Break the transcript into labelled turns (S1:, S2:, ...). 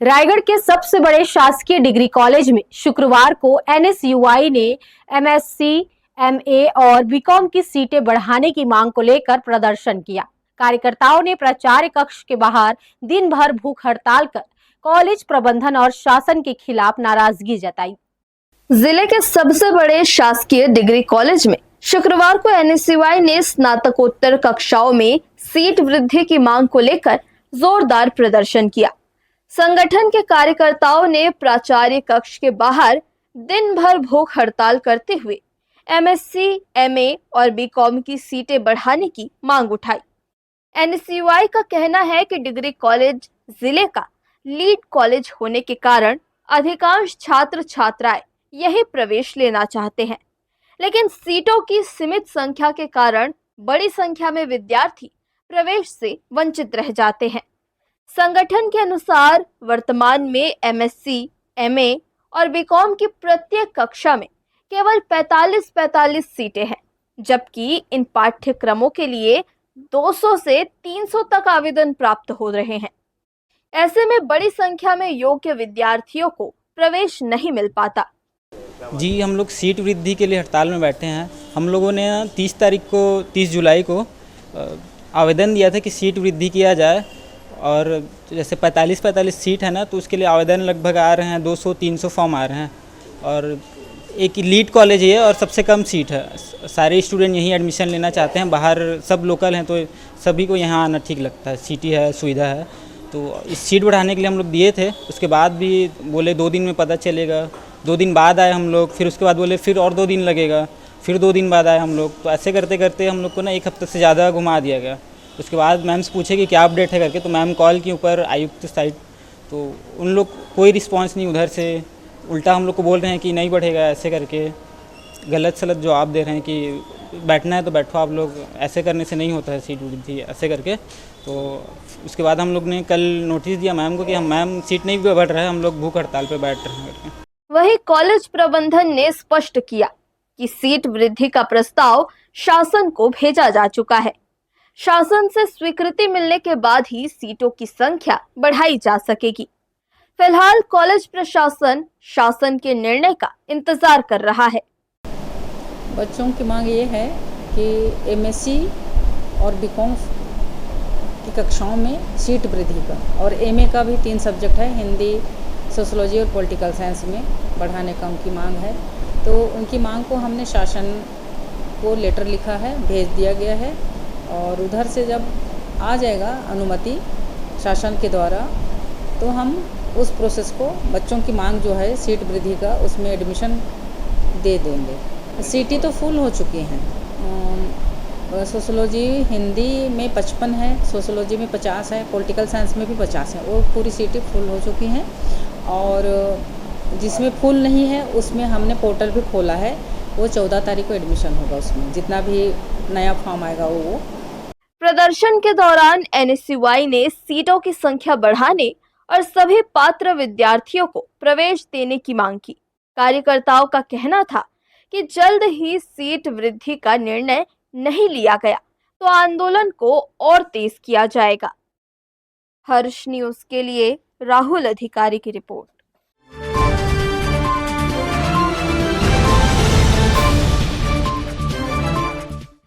S1: रायगढ़ के सबसे बड़े शासकीय डिग्री कॉलेज में शुक्रवार को एनएसयूआई ने एमएससी, एमए और बीकॉम की सीटें बढ़ाने की मांग को लेकर प्रदर्शन किया। कार्यकर्ताओं ने प्राचार्य कक्ष के बाहर दिन भर भूख हड़ताल कर कॉलेज प्रबंधन और शासन के खिलाफ नाराजगी जताई। जिले के सबसे बड़े शासकीय डिग्री कॉलेज में शुक्रवार को एनएसयूआई ने स्नातकोत्तर कक्षाओं में सीट वृद्धि की मांग को लेकर जोरदार प्रदर्शन किया। संगठन के कार्यकर्ताओं ने प्राचार्य कक्ष के बाहर दिन भर भूख हड़ताल करते हुए एमएससी, एमए और बीकॉम की सीटें बढ़ाने की मांग उठाई। एनएसयूआई का कहना है कि डिग्री कॉलेज जिले का लीड कॉलेज होने के कारण अधिकांश छात्र छात्राएं यही प्रवेश लेना चाहते हैं, लेकिन सीटों की सीमित संख्या के कारण बड़ी संख्या में विद्यार्थी प्रवेश से वंचित रह जाते हैं। संगठन के अनुसार वर्तमान में एमएससी, एमए और बीकॉम की प्रत्येक कक्षा में केवल 45 सीटें हैं, जबकि इन पाठ्यक्रमों के लिए 200 से 300 तक आवेदन प्राप्त हो रहे हैं। ऐसे में बड़ी संख्या में योग्य विद्यार्थियों को प्रवेश नहीं मिल पाता।
S2: जी, हम लोग सीट वृद्धि के लिए हड़ताल में बैठे हैं। हम लोगों ने 30 जुलाई को आवेदन दिया था कि सीट वृद्धि किया जाए, और जैसे 45 सीट है ना, तो उसके लिए आवेदन लगभग आ रहे हैं 200-300 फॉर्म आ रहे हैं। और एक लीड कॉलेज है और सबसे कम सीट है। सारे स्टूडेंट यहीं एडमिशन लेना चाहते हैं, बाहर सब लोकल हैं, तो सभी को यहाँ आना ठीक लगता है। सिटी है, सुविधा है, तो इस सीट बढ़ाने के लिए हम लोग दिए थे। उसके बाद भी बोले 2 दिन में पता चलेगा। 2 दिन बाद आए हम लोग, फिर उसके बाद बोले फिर और 2 दिन लगेगा, फिर 2 दिन बाद आए हम लोग। तो ऐसे करते करते हम लोग को ना 1 हफ्ते से ज़्यादा घुमा दिया गया। उसके बाद मैम से पूछे कि क्या अपडेट है करके, तो मैम कॉल की ऊपर आयुक्त साइड, तो उन लोग कोई रिस्पांस नहीं। उधर से उल्टा हम लोग को बोल रहे हैं कि नहीं बढ़ेगा, ऐसे करके गलत सलत जवाब दे रहे हैं कि बैठना है तो बैठो आप लोग, ऐसे करने से नहीं होता है सीट वृद्धि, ऐसे करके। तो उसके बाद हम लोग ने कल नोटिस दिया मैम को कि हम मैम सीट नहीं बढ़ रहा है, हम लोग भूख हड़ताल पर बैठ रहे हैं करके।
S1: वहीं कॉलेज प्रबंधन ने स्पष्ट किया कि सीट वृद्धि का प्रस्ताव शासन को भेजा जा चुका है। शासन से स्वीकृति मिलने के बाद ही सीटों की संख्या बढ़ाई जा सकेगी। फिलहाल कॉलेज प्रशासन शासन के निर्णय का इंतजार कर रहा है।
S3: बच्चों की मांग ये है कि एमएससी और बीकॉम की कक्षाओं में सीट वृद्धि का, और एमए का भी 3 सब्जेक्ट है, हिंदी, सोशोलॉजी और पॉलिटिकल साइंस में बढ़ाने का उनकी मांग है। तो उनकी मांग को हमने शासन को लेटर लिखा है, भेज दिया गया है, और उधर से जब आ जाएगा अनुमति शासन के द्वारा, तो हम उस प्रोसेस को, बच्चों की मांग जो है सीट वृद्धि का, उसमें एडमिशन दे देंगे। सीटें तो फुल हो चुकी हैं। सोशोलॉजी, हिंदी में 55 है, सोशोलॉजी में 50 है, पॉलिटिकल साइंस में भी 50 है, वो पूरी सीटें फुल हो चुकी हैं। और जिसमें फुल नहीं है उसमें हमने पोर्टल भी खोला है, वो 14 तारीख को एडमिशन होगा, उसमें जितना भी नया फॉर्म आएगा वो।
S1: प्रदर्शन के दौरान एनएसयूआई ने सीटों की संख्या बढ़ाने और सभी पात्र विद्यार्थियों को प्रवेश देने की मांग की। कार्यकर्ताओं का कहना था कि जल्द ही सीट वृद्धि का निर्णय नहीं लिया गया तो आंदोलन को और तेज किया जाएगा। हर्ष न्यूज़ के लिए राहुल अधिकारी की रिपोर्ट।